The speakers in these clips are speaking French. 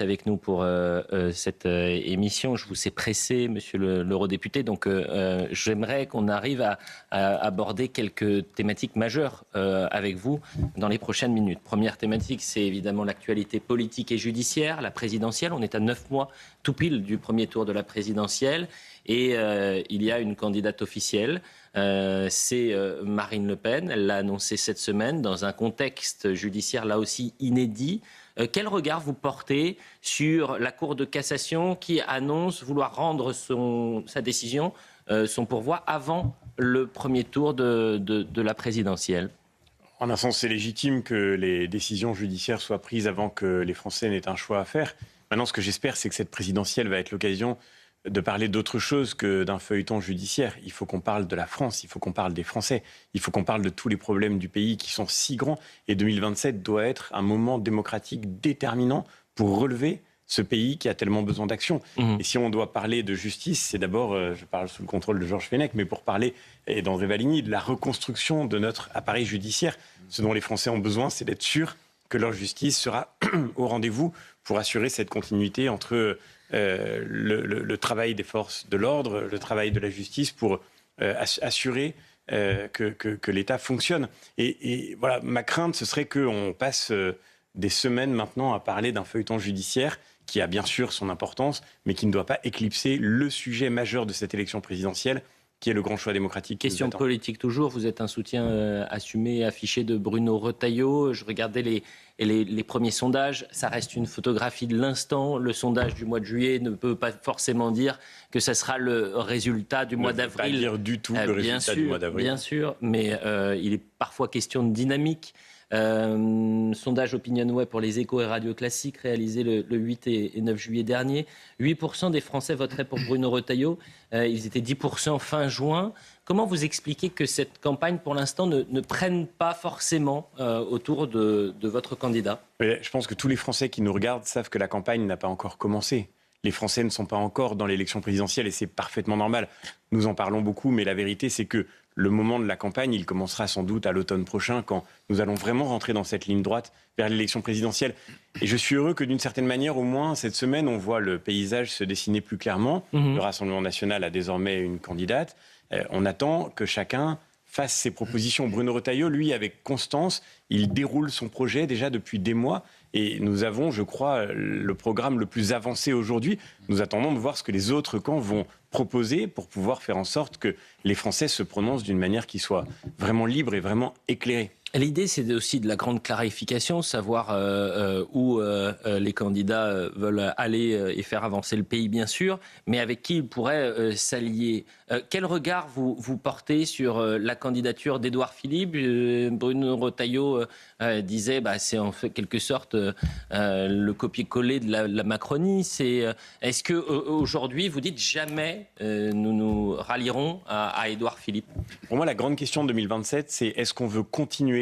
avec nous pour cette émission. Je vous ai pressé, monsieur l'eurodéputé, donc j'aimerais qu'on arrive à aborder quelques thématiques majeures avec vous dans les prochaines minutes. Première thématique, c'est évidemment l'actualité politique et judiciaire, la présidentielle. On est à 9 mois tout pile du premier tour de la présidentielle et il y a une candidate officielle. C'est Marine Le Pen. Elle l'a annoncé cette semaine dans un contexte judiciaire là aussi inédit. Quel regard vous portez sur la Cour de cassation qui annonce vouloir rendre sa décision, son pourvoi, avant le premier tour de la présidentielle ? En un sens, c'est légitime que les décisions judiciaires soient prises avant que les Français n'aient un choix à faire. Maintenant, ce que j'espère, c'est que cette présidentielle va être l'occasion de parler d'autre chose que d'un feuilleton judiciaire. Il faut qu'on parle de la France, il faut qu'on parle des Français, il faut qu'on parle de tous les problèmes du pays qui sont si grands. Et 2027 doit être un moment démocratique déterminant pour relever ce pays qui a tellement besoin d'action. Et si on doit parler de justice, c'est d'abord, je parle sous le contrôle de Georges Fenech, mais pour parler, et d'André Valigny, de la reconstruction de notre appareil judiciaire. Ce dont les Français ont besoin, c'est d'être sûrs que leur justice sera au rendez-vous pour assurer cette continuité entre le travail des forces de l'ordre, le travail de la justice pour assurer que l'État fonctionne. Et voilà, ma crainte, ce serait qu'on passe des semaines maintenant à parler d'un feuilleton judiciaire qui a bien sûr son importance, mais qui ne doit pas éclipser le sujet majeur de cette élection présidentielle, qui est le grand choix démocratique. Question politique toujours, vous êtes un soutien assumé, affiché de Bruno Retailleau. Je regardais les premiers sondages, ça reste une photographie de l'instant. Le sondage du mois de juillet ne peut pas forcément dire que ça sera le résultat du mois d'avril. Ne veut pas dire du tout le résultat du mois d'avril. Bien sûr, mais il est parfois question de dynamique. Sondage OpinionWay pour les Échos et Radio Classique réalisé le 8 et 9 juillet dernier. 8% des Français voteraient pour Bruno Retailleau. Ils étaient 10% fin juin. Comment vous expliquez que cette campagne, pour l'instant, ne prenne pas forcément autour de votre candidat ? Je pense que tous les Français qui nous regardent savent que la campagne n'a pas encore commencé. Les Français ne sont pas encore dans l'élection présidentielle et c'est parfaitement normal. Nous en parlons beaucoup, mais la vérité, c'est que le moment de la campagne, il commencera sans doute à l'automne prochain, quand nous allons vraiment rentrer dans cette ligne droite vers l'élection présidentielle. Et je suis heureux que d'une certaine manière, au moins cette semaine, on voit le paysage se dessiner plus clairement. Le Rassemblement national a désormais une candidate. On attend que chacun fasse ses propositions. Bruno Retailleau, lui, avec constance, il déroule son projet déjà depuis des mois. Et nous avons, je crois, le programme le plus avancé aujourd'hui. Nous attendons de voir ce que les autres camps vont proposer pour pouvoir faire en sorte que les Français se prononcent d'une manière qui soit vraiment libre et vraiment éclairée. L'idée, c'est aussi de la grande clarification, savoir où les candidats veulent aller et faire avancer le pays, bien sûr, mais avec qui ils pourraient s'allier. Quel regard vous portez sur la candidature d'Édouard Philippe ? Bruno Retailleau disait c'est en fait, quelque sorte le copier-coller de la Macronie. Est-ce qu'aujourd'hui, vous dites jamais nous nous rallierons à Édouard Philippe ? Pour moi, la grande question de 2027, c'est est-ce qu'on veut continuer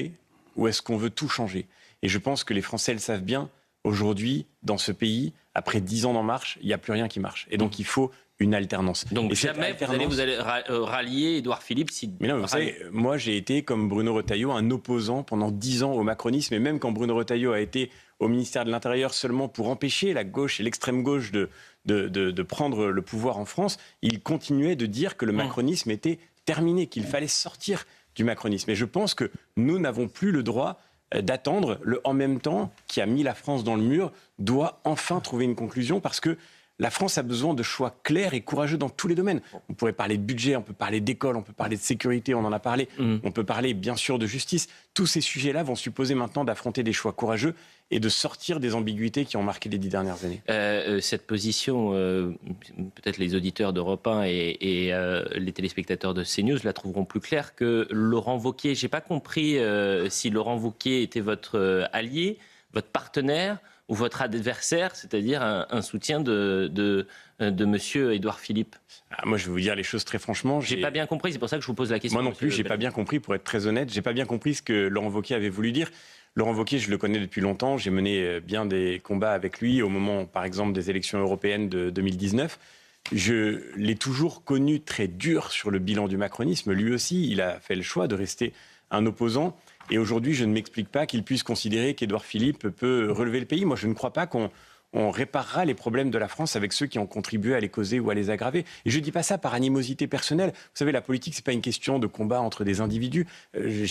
ou est-ce qu'on veut tout changer ? Et je pense que les Français le savent bien. Aujourd'hui, dans ce pays, après 10 ans d'en marche, il n'y a plus rien qui marche. Et donc, il faut une alternance. Donc, jamais vous allez rallier Édouard Philippe si... Mais non, vous savez, moi, j'ai été, comme Bruno Retailleau, un opposant pendant 10 ans au macronisme. Et même quand Bruno Retailleau a été au ministère de l'Intérieur seulement pour empêcher la gauche et l'extrême gauche de prendre le pouvoir en France, il continuait de dire que le macronisme était terminé, qu'il fallait sortir du macronisme. Et je pense que nous n'avons plus le droit d'attendre. Le « en même temps » qui a mis la France dans le mur doit enfin trouver une conclusion, parce que la France a besoin de choix clairs et courageux dans tous les domaines. On pourrait parler de budget, on peut parler d'école, on peut parler de sécurité, on en a parlé. On peut parler bien sûr de justice. Tous ces sujets-là vont supposer maintenant d'affronter des choix courageux et de sortir des ambiguïtés qui ont marqué les 10 dernières années. Cette position, peut-être les auditeurs d'Europe 1 et les téléspectateurs de CNews la trouveront plus claire que Laurent Wauquiez. Je n'ai pas compris si Laurent Wauquiez était votre allié, votre partenaire ou votre adversaire, c'est-à-dire un soutien de monsieur Édouard Philippe. Moi, je vais vous dire les choses très franchement. J'ai pas bien compris, c'est pour ça que je vous pose la question. Moi non plus, j'ai pas bien compris, pour être très honnête, j'ai pas bien compris ce que Laurent Wauquiez avait voulu dire. Laurent Wauquiez, je le connais depuis longtemps, j'ai mené bien des combats avec lui au moment, par exemple, des élections européennes de 2019. Je l'ai toujours connu très dur sur le bilan du macronisme. Lui aussi, il a fait le choix de rester un opposant. Et aujourd'hui, je ne m'explique pas qu'il puisse considérer qu'Édouard Philippe peut relever le pays. Moi, je ne crois pas qu'on on réparera les problèmes de la France avec ceux qui ont contribué à les causer ou à les aggraver. Et je ne dis pas ça par animosité personnelle. Vous savez, la politique, c'est pas une question de combat entre des individus.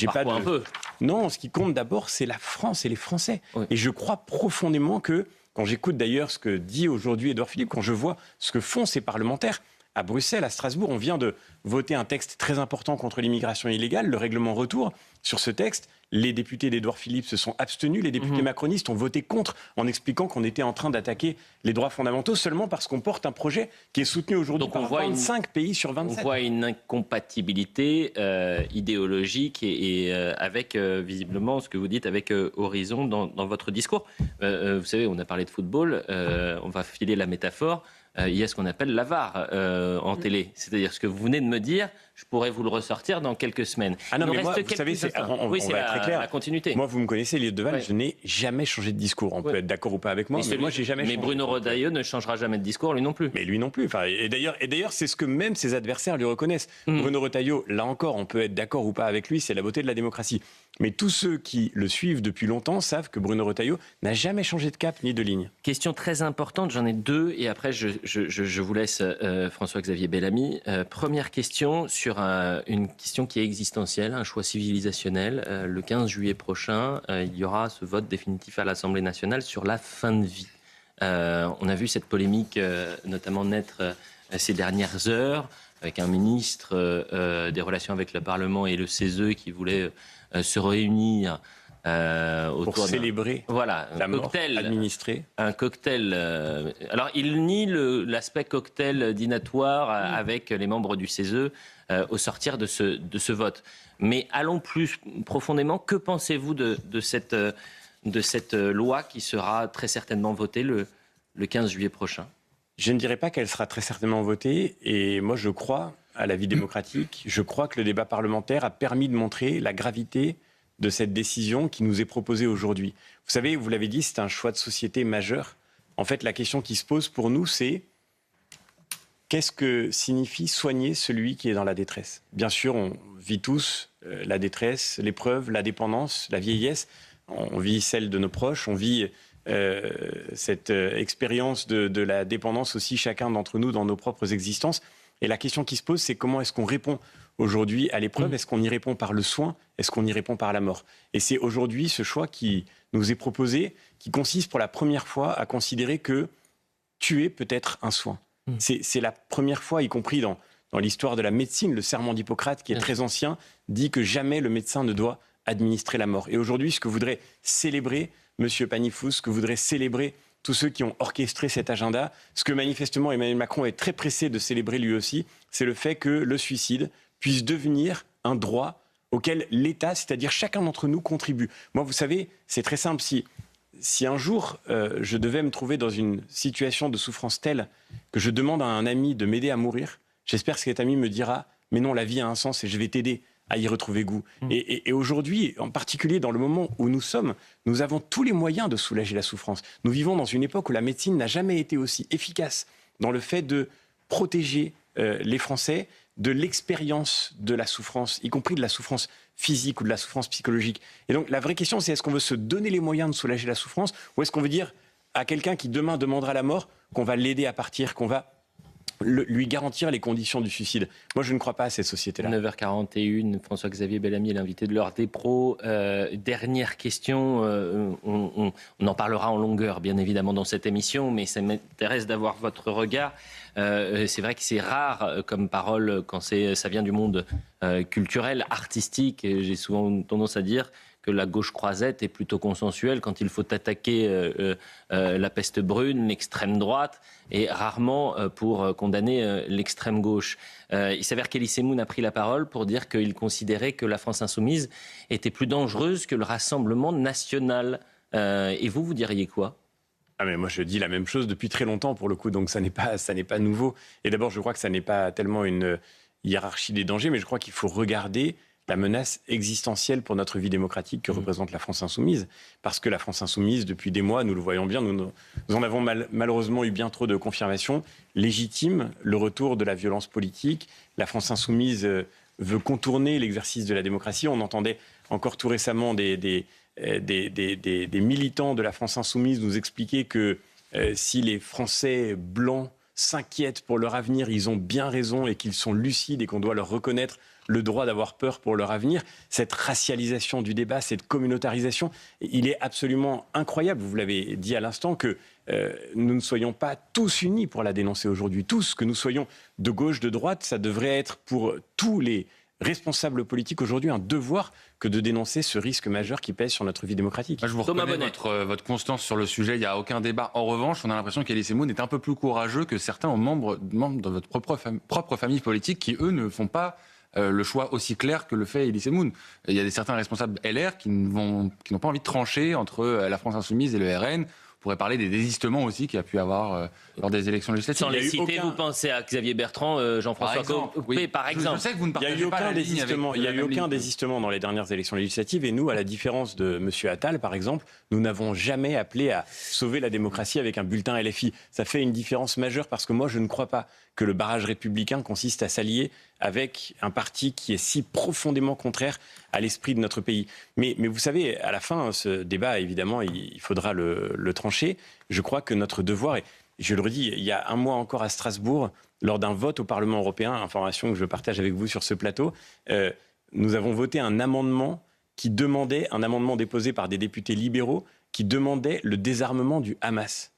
Parfois un peu. Non, ce qui compte d'abord, c'est la France et les Français. Oui. Et je crois profondément que, quand j'écoute d'ailleurs ce que dit aujourd'hui Édouard Philippe, quand je vois ce que font ces parlementaires, à Bruxelles, à Strasbourg, on vient de voter un texte très important contre l'immigration illégale, le règlement retour. Sur ce texte, les députés d'Édouard Philippe se sont abstenus, les députés macronistes ont voté contre en expliquant qu'on était en train d'attaquer les droits fondamentaux seulement parce qu'on porte un projet qui est soutenu aujourd'hui par 25 pays sur 27. On voit une incompatibilité idéologique et avec visiblement ce que vous dites avec Horizon dans votre discours. Vous savez, on a parlé de football, on va filer la métaphore. Il y a ce qu'on appelle la VAR en télé. C'est-à-dire ce que vous venez de me dire, je pourrais vous le ressortir dans quelques semaines. Ah non, mais moi, vous savez, on va être très clair. La continuité. Moi, vous me connaissez, Elliott Deval, je n'ai jamais changé de discours. On peut être d'accord ou pas avec moi, mais moi, j'ai jamais changé. Mais Bruno Retailleau ne changera jamais de discours, lui non plus. Mais lui non plus. Enfin, et d'ailleurs, c'est ce que même ses adversaires lui reconnaissent. Bruno Retailleau, là encore, on peut être d'accord ou pas avec lui, c'est la beauté de la démocratie. Mais tous ceux qui le suivent depuis longtemps savent que Bruno Retailleau n'a jamais changé de cap ni de ligne. Question très importante, j'en ai deux, et après je vous laisse François-Xavier Bellamy. Première question sur une question qui est existentielle, un choix civilisationnel. Le 15 juillet prochain, il y aura ce vote définitif à l'Assemblée nationale sur la fin de vie. On a vu cette polémique notamment naître ces dernières heures, avec un ministre des Relations avec le Parlement et le CESE qui voulait se réunir autour pour célébrer la mort administrée. Un cocktail. Alors, il nie l'aspect cocktail dînatoire avec les membres du CESE au sortir de ce vote. Mais allons plus profondément. Que pensez-vous de cette loi qui sera très certainement votée le 15 juillet prochain ? Je ne dirais pas qu'elle sera très certainement votée. Et moi, je crois à la vie démocratique. Je crois que le débat parlementaire a permis de montrer la gravité de cette décision qui nous est proposée aujourd'hui. Vous savez, vous l'avez dit, c'est un choix de société majeur. En fait, la question qui se pose pour nous, c'est qu'est-ce que signifie soigner celui qui est dans la détresse ? Bien sûr, on vit tous la détresse, l'épreuve, la dépendance, la vieillesse. On vit celle de nos proches, on vit cette expérience de la dépendance aussi, chacun d'entre nous, dans nos propres existences. Et la question qui se pose, c'est comment est-ce qu'on répond aujourd'hui à l'épreuve ? Est-ce qu'on y répond par le soin ? Est-ce qu'on y répond par la mort ? Et c'est aujourd'hui ce choix qui nous est proposé, qui consiste pour la première fois à considérer que tuer peut être un soin. C'est la première fois, y compris dans l'histoire de la médecine, le serment d'Hippocrate, qui est très ancien, dit que jamais le médecin ne doit administrer la mort. Et aujourd'hui, ce que voudrait célébrer M. Panifous, ce que voudrait célébrer tous ceux qui ont orchestré cet agenda, ce que manifestement Emmanuel Macron est très pressé de célébrer lui aussi, c'est le fait que le suicide puisse devenir un droit auquel l'État, c'est-à-dire chacun d'entre nous, contribue. Moi, vous savez, c'est très simple. Si un jour, je devais me trouver dans une situation de souffrance telle que je demande à un ami de m'aider à mourir, j'espère que cet ami me dira « Mais non, la vie a un sens et je vais t'aider à y retrouver goût. » Et aujourd'hui, en particulier dans le moment où nous sommes, nous avons tous les moyens de soulager la souffrance. Nous vivons dans une époque où la médecine n'a jamais été aussi efficace dans le fait de protéger les Français de l'expérience de la souffrance, y compris de la souffrance physique ou de la souffrance psychologique. Et donc la vraie question, c'est est-ce qu'on veut se donner les moyens de soulager la souffrance ou est-ce qu'on veut dire à quelqu'un qui demain demandera la mort qu'on va l'aider à partir, qu'on va lui garantir les conditions du suicide. Moi, je ne crois pas à cette société-là. 9h41, François-Xavier Bellamy est l'invité de l'heure des pros. Dernière question, on en parlera en longueur, bien évidemment, dans cette émission, mais ça m'intéresse d'avoir votre regard. C'est vrai que c'est rare comme parole quand ça vient du monde culturel, artistique. Et j'ai souvent tendance à dire que la gauche croisette est plutôt consensuelle quand il faut attaquer la peste brune, l'extrême droite, et rarement pour condamner l'extrême gauche. Il s'avère qu'Elie Semoun a pris la parole pour dire qu'il considérait que la France insoumise était plus dangereuse que le Rassemblement national. Et vous diriez quoi ? Ah mais moi je dis la même chose depuis très longtemps pour le coup, donc ça n'est pas nouveau. Et d'abord je crois que ça n'est pas tellement une hiérarchie des dangers, mais je crois qu'il faut regarder la menace existentielle pour notre vie démocratique que représente la France insoumise. Parce que la France insoumise, depuis des mois, nous le voyons bien, nous en avons malheureusement eu bien trop de confirmations, légitime le retour de la violence politique. La France insoumise veut contourner l'exercice de la démocratie. On entendait encore tout récemment des militants de la France insoumise nous expliquer que si les Français blancs s'inquiètent pour leur avenir, ils ont bien raison et qu'ils sont lucides et qu'on doit leur reconnaître le droit d'avoir peur pour leur avenir. Cette racialisation du débat, cette communautarisation, il est absolument incroyable. Vous l'avez dit à l'instant que nous ne soyons pas tous unis pour la dénoncer aujourd'hui. Tous, que nous soyons de gauche, de droite, ça devrait être pour tous les responsables politiques aujourd'hui un devoir que de dénoncer ce risque majeur qui pèse sur notre vie démocratique. Moi, je vous reconnais votre constance sur le sujet, il n'y a aucun débat. En revanche, on a l'impression qu'Elie Semoun est un peu plus courageux que certains membres de votre propre famille politique qui, eux, ne font pas le choix aussi clair que le fait Elie Semoun. Il y a certains responsables LR qui n'ont pas envie de trancher entre la France Insoumise et le RN. On pourrait parler des désistements aussi qu'il y a pu avoir lors des élections législatives. Sans les citer, vous pensez à Xavier Bertrand, Jean-François Copé, par exemple. Je sais que vous ne partagez il n'y a eu aucun ligne. désistement dans les dernières élections législatives et nous, à la différence de M. Attal, par exemple, nous n'avons jamais appelé à sauver la démocratie avec un bulletin LFI. Ça fait une différence majeure parce que moi, je ne crois pas que le barrage républicain consiste à s'allier avec un parti qui est si profondément contraire à l'esprit de notre pays. Mais vous savez, à la fin, ce débat, évidemment, il faudra le trancher. Je crois que notre devoir est... Je le redis, il y a un mois encore à Strasbourg, lors d'un vote au Parlement européen, information que je partage avec vous sur ce plateau, nous avons voté un amendement un amendement déposé par des députés libéraux, qui demandait le désarmement du Hamas.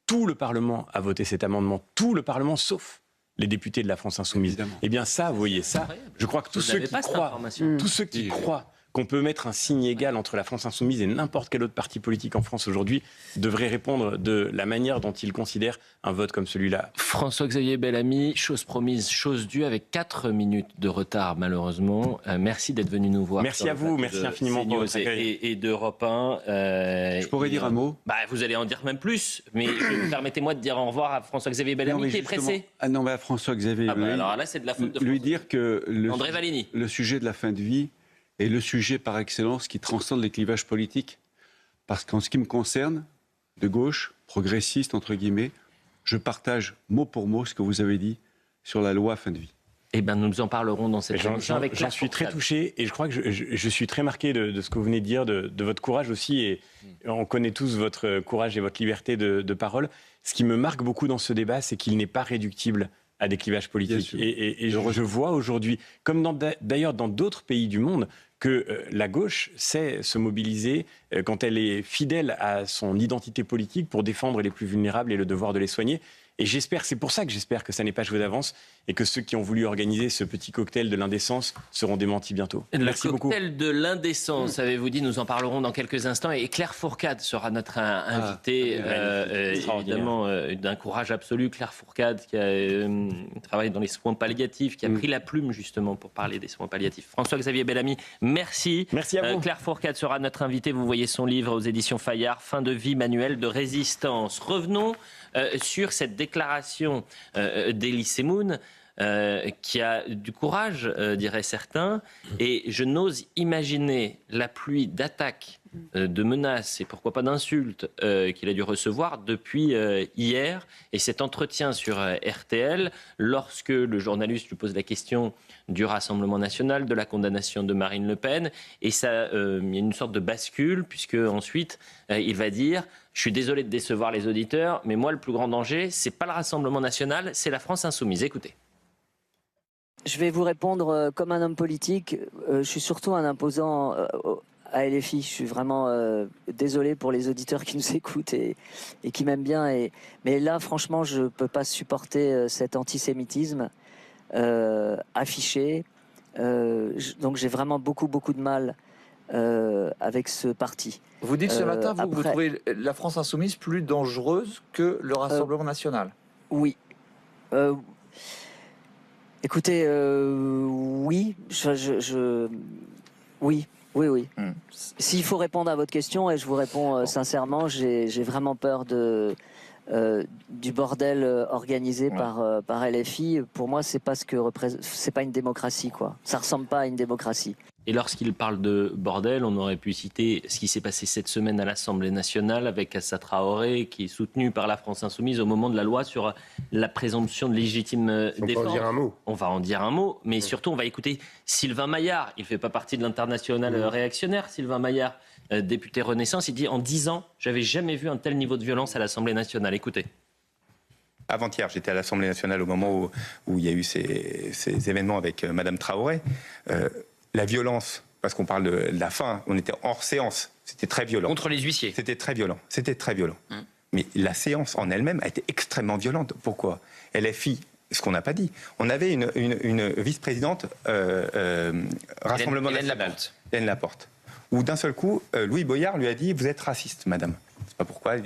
Tout le Parlement a voté cet amendement, tout le Parlement, sauf les députés de la France Insoumise. Évidemment. Eh bien ça, vous voyez, ça, je crois que tous ceux qui croient qu'on peut mettre un signe égal entre la France Insoumise et n'importe quel autre parti politique en France aujourd'hui devraient répondre de la manière dont ils considèrent un vote comme celui-là. François-Xavier Bellamy, chose promise, chose due, avec 4 minutes de retard malheureusement. Merci d'être venu nous voir. Merci à vous, merci infiniment pour votre accueil. Et d'Europe 1. Je pourrais dire un mot. Vous allez en dire même plus, mais permettez-moi de dire au revoir à François-Xavier Bellamy qui est pressé. Ah non, à François-Xavier Bellamy. Alors là, c'est de la faute de lui dire que André Valigny. Le sujet de la fin de vie est le sujet par excellence qui transcende les clivages politiques. Parce qu'en ce qui me concerne, de gauche, progressiste, entre guillemets, je partage mot pour mot ce que vous avez dit sur la loi fin de vie. Eh bien, nous en parlerons dans cette émission avec Claire. J'en suis très touché et je crois que je suis très marqué de ce que vous venez de dire, de votre courage aussi. Et on connaît tous votre courage et votre liberté de parole. Ce qui me marque beaucoup dans ce débat, c'est qu'il n'est pas réductible à des clivages politiques. Et je vois aujourd'hui, comme d'ailleurs dans d'autres pays du monde, que la gauche sait se mobiliser quand elle est fidèle à son identité politique pour défendre les plus vulnérables et le devoir de les soigner. Et c'est pour ça que j'espère que ça n'est pas joué d'avance et que ceux qui ont voulu organiser ce petit cocktail de l'indécence seront démentis bientôt. Merci beaucoup. Le cocktail de l'indécence, avez-vous dit, nous en parlerons dans quelques instants. Et Claire Fourcade sera notre invitée, évidemment, d'un courage absolu. Claire Fourcade qui travaille dans les soins palliatifs, qui a pris la plume justement pour parler des soins palliatifs. François-Xavier Bellamy, merci. Merci à vous. Claire Fourcade sera notre invitée. Vous voyez son livre aux éditions Fayard, Fin de vie, manuel de résistance. Revenons sur cette déclaration d'Elie Semoun, qui a du courage, diraient certains, et je n'ose imaginer la pluie d'attaques, de menaces et pourquoi pas d'insultes qu'il a dû recevoir depuis hier, et cet entretien sur RTL, lorsque le journaliste lui pose la question du Rassemblement national, de la condamnation de Marine Le Pen, et ça, il y a une sorte de bascule, puisque ensuite il va dire: je suis désolé de décevoir les auditeurs, mais moi le plus grand danger, c'est pas le Rassemblement national, c'est la France insoumise. Écoutez. Je vais vous répondre comme un homme politique. Je suis surtout un imposant à LFI. Je suis vraiment désolé pour les auditeurs qui nous écoutent et qui m'aiment bien. Mais là, franchement, je ne peux pas supporter cet antisémitisme affiché. Donc j'ai vraiment beaucoup de mal avec ce parti. Vous dites ce matin, vous trouvez la France insoumise plus dangereuse que le Rassemblement national? Oui. Écoutez, oui, oui. S'il faut répondre à votre question, et je vous réponds sincèrement, j'ai vraiment peur du bordel organisé par LFI. Pour moi, c'est pas une démocratie, quoi. Ça ressemble pas à une démocratie. Et lorsqu'il parle de bordel, on aurait pu citer ce qui s'est passé cette semaine à l'Assemblée nationale avec Assa Traoré, qui est soutenu par la France insoumise au moment de la loi sur la présomption de légitime défense. On va en dire un mot. On va en dire un mot, mais surtout on va écouter Sylvain Maillard. Il ne fait pas partie de l'international réactionnaire, Sylvain Maillard, député Renaissance. Il dit en 10 ans, j'avais jamais vu un tel niveau de violence à l'Assemblée nationale. Écoutez. Avant-hier, j'étais à l'Assemblée nationale au moment où il y a eu ces événements avec Madame Traoré. La violence, parce qu'on parle de la fin, on était hors séance, c'était très violent. Contre les huissiers. C'était très violent. Mais la séance en elle-même a été extrêmement violente. Pourquoi ? LFI, ce qu'on n'a pas dit. On avait une vice-présidente Rassemblement National, Hélène Laporte, où d'un seul coup, Louis Boyard lui a dit « Vous êtes raciste, madame ». Je ne sais pas pourquoi, il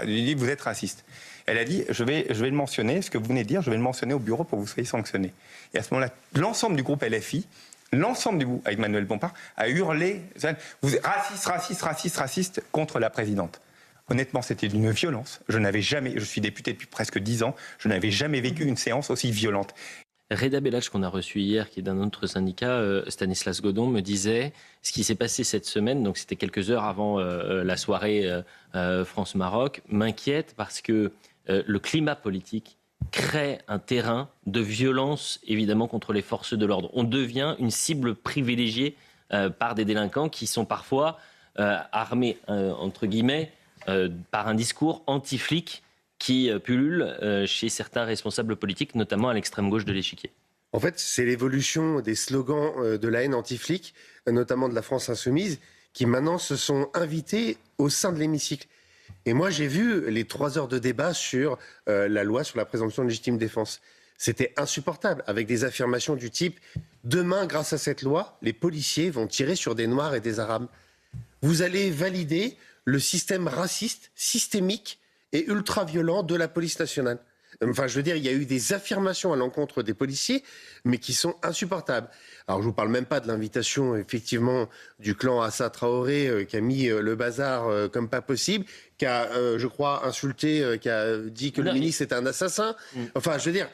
lui dit « Vous êtes raciste ». Elle a dit je vais le mentionner, ce que vous venez de dire, je vais le mentionner au bureau pour que vous soyez sanctionné. Et à ce moment-là, l'ensemble du groupe LFI, l'ensemble du groupe, avec Manuel Bompard, a hurlé vous êtes raciste contre la présidente. Honnêtement, c'était d'une violence. Je suis député depuis presque 10 ans, je n'avais jamais vécu une séance aussi violente. Reda Bellach, qu'on a reçu hier, qui est d'un autre syndicat, Stanislas Godon, me disait ce qui s'est passé cette semaine, donc c'était quelques heures avant la soirée France-Maroc, m'inquiète parce que le climat politique crée un terrain de violence, évidemment, contre les forces de l'ordre. On devient une cible privilégiée par des délinquants qui sont parfois armés, entre guillemets, par un discours anti-flic qui pullule chez certains responsables politiques, notamment à l'extrême gauche de l'échiquier. En fait, c'est l'évolution des slogans de la haine anti-flic, notamment de la France insoumise, qui maintenant se sont invités au sein de l'hémicycle. Et moi, j'ai vu les 3 heures de débat sur la loi sur la présomption de légitime défense. C'était insupportable, avec des affirmations du type « Demain, grâce à cette loi, les policiers vont tirer sur des Noirs et des Arabes. Vous allez valider le système raciste, systémique et ultra-violent de la police nationale. » Enfin, je veux dire, il y a eu des affirmations à l'encontre des policiers, mais qui sont insupportables. Alors, je ne vous parle même pas de l'invitation, effectivement, du clan Assa Traoré, qui a mis le bazar comme pas possible, qui a, je crois, insulté, qui a dit que le ministre était un assassin. Enfin, je veux dire...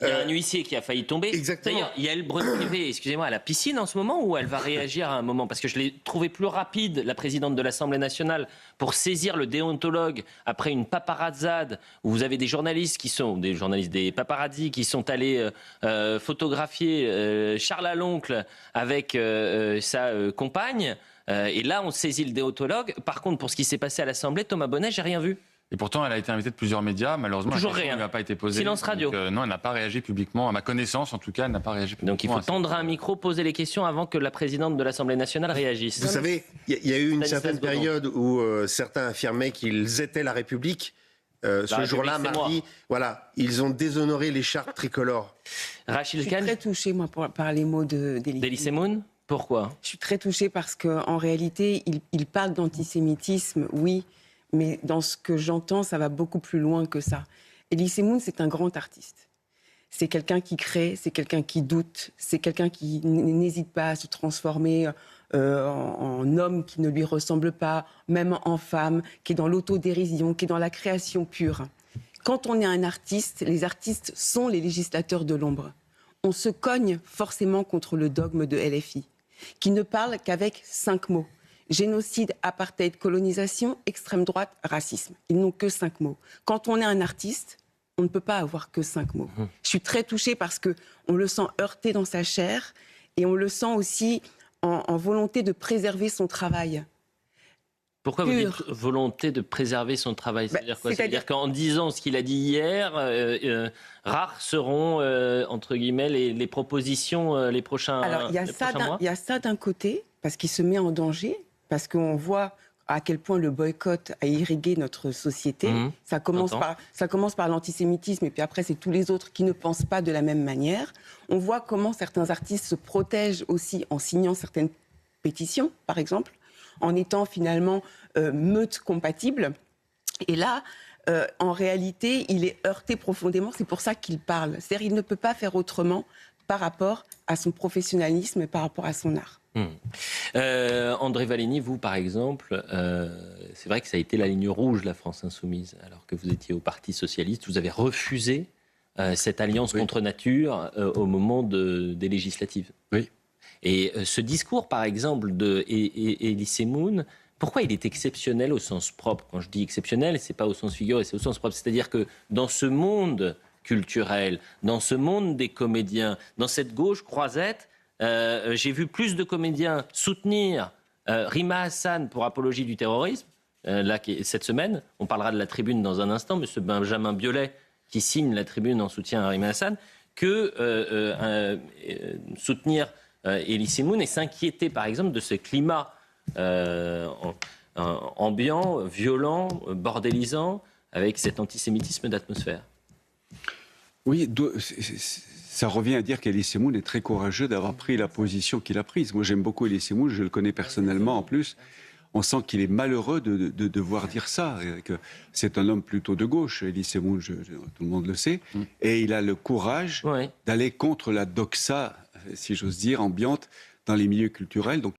Il y a un huissier qui a failli tomber. Exactement. D'ailleurs, il y a le Brun-Privé, excusez-moi, à la piscine en ce moment, où elle va réagir à un moment. Parce que je l'ai trouvé plus rapide, la présidente de l'Assemblée nationale, pour saisir le déontologue après une paparazzade, où vous avez des journalistes, des paparazzis qui sont allés photographier Charles Aloncle avec sa compagne. Et là, on saisit le déontologue. Par contre, pour ce qui s'est passé à l'Assemblée, Thomas Bonnet, j'ai rien vu. Et pourtant, elle a été invitée de plusieurs médias. Malheureusement, toujours la question rien. ne lui a pas été posée. Silence radio. Donc, non, elle n'a pas réagi publiquement. À ma connaissance, en tout cas, elle n'a pas réagi publiquement. Donc il faut tendre un micro, poser les questions avant que la présidente de l'Assemblée nationale réagisse. Vous savez, il y a eu une certaine période où certains affirmaient qu'ils étaient la République. Ce jour-là, mardi, voilà, ils ont déshonoré l'écharpe tricolore. Rachel Kahn. Je suis très touchée, moi, par les mots d'Elie Semoun. Pourquoi ? Je suis très touchée parce qu'en réalité, il parle d'antisémitisme, oui, mais dans ce que j'entends, ça va beaucoup plus loin que ça. Elie Semoun, c'est un grand artiste. C'est quelqu'un qui crée, c'est quelqu'un qui doute, c'est quelqu'un qui n'hésite pas à se transformer en homme qui ne lui ressemble pas, même en femme, qui est dans l'autodérision, qui est dans la création pure. Quand on est un artiste, les artistes sont les législateurs de l'ombre. On se cogne forcément contre le dogme de LFI, qui ne parle qu'avec 5 mots. Génocide, apartheid, colonisation, extrême droite, racisme. Ils n'ont que 5 mots. Quand on est un artiste, on ne peut pas avoir que 5 mots. Je suis très touchée parce qu'on le sent heurté dans sa chair et on le sent aussi en volonté de préserver son travail. Pourquoi vous dites volonté de préserver son travail ? C'est-à-dire quoi ? C'est-à-dire qu'en disant ce qu'il a dit hier, rares seront, entre guillemets, les propositions les prochains mois ? Alors, il y a ça d'un côté, parce qu'il se met en danger, parce qu'on voit à quel point le boycott a irrigué notre société. Ça commence par l'antisémitisme, et puis après, c'est tous les autres qui ne pensent pas de la même manière. On voit comment certains artistes se protègent aussi en signant certaines pétitions, par exemple, en étant finalement meute compatible. Et là, en réalité, il est heurté profondément. C'est pour ça qu'il parle. C'est-à-dire qu'il ne peut pas faire autrement par rapport à son professionnalisme et par rapport à son art. André Vallini, vous par exemple, c'est vrai que ça a été la ligne rouge, la France insoumise, alors que vous étiez au Parti socialiste. Vous avez refusé cette alliance contre nature au moment des législatives. Oui. Et ce discours, par exemple, d'Elie Semoun, pourquoi il est exceptionnel au sens propre ? Quand je dis exceptionnel, c'est pas au sens figuré, c'est au sens propre. C'est-à-dire que dans ce monde culturel, dans ce monde des comédiens, dans cette gauche croisette, j'ai vu plus de comédiens soutenir Rima Hassan pour apologie du terrorisme, cette semaine, on parlera de la tribune dans un instant, M. Benjamin Biolay qui signe la tribune en soutien à Rima Hassan, que soutenir Elie Semoun et s'inquiéter par exemple de ce climat ambiant, violent, bordélisant, avec cet antisémitisme d'atmosphère. Oui, ça revient à dire qu'Elie Semoun est très courageux d'avoir pris la position qu'il a prise. Moi, j'aime beaucoup Elie Semoun, je le connais personnellement en plus. On sent qu'il est malheureux de devoir dire ça. Que c'est un homme plutôt de gauche, Elie Semoun, tout le monde le sait. Et il a le courage d'aller contre la doxa, si j'ose dire, ambiante dans les milieux culturels. Donc,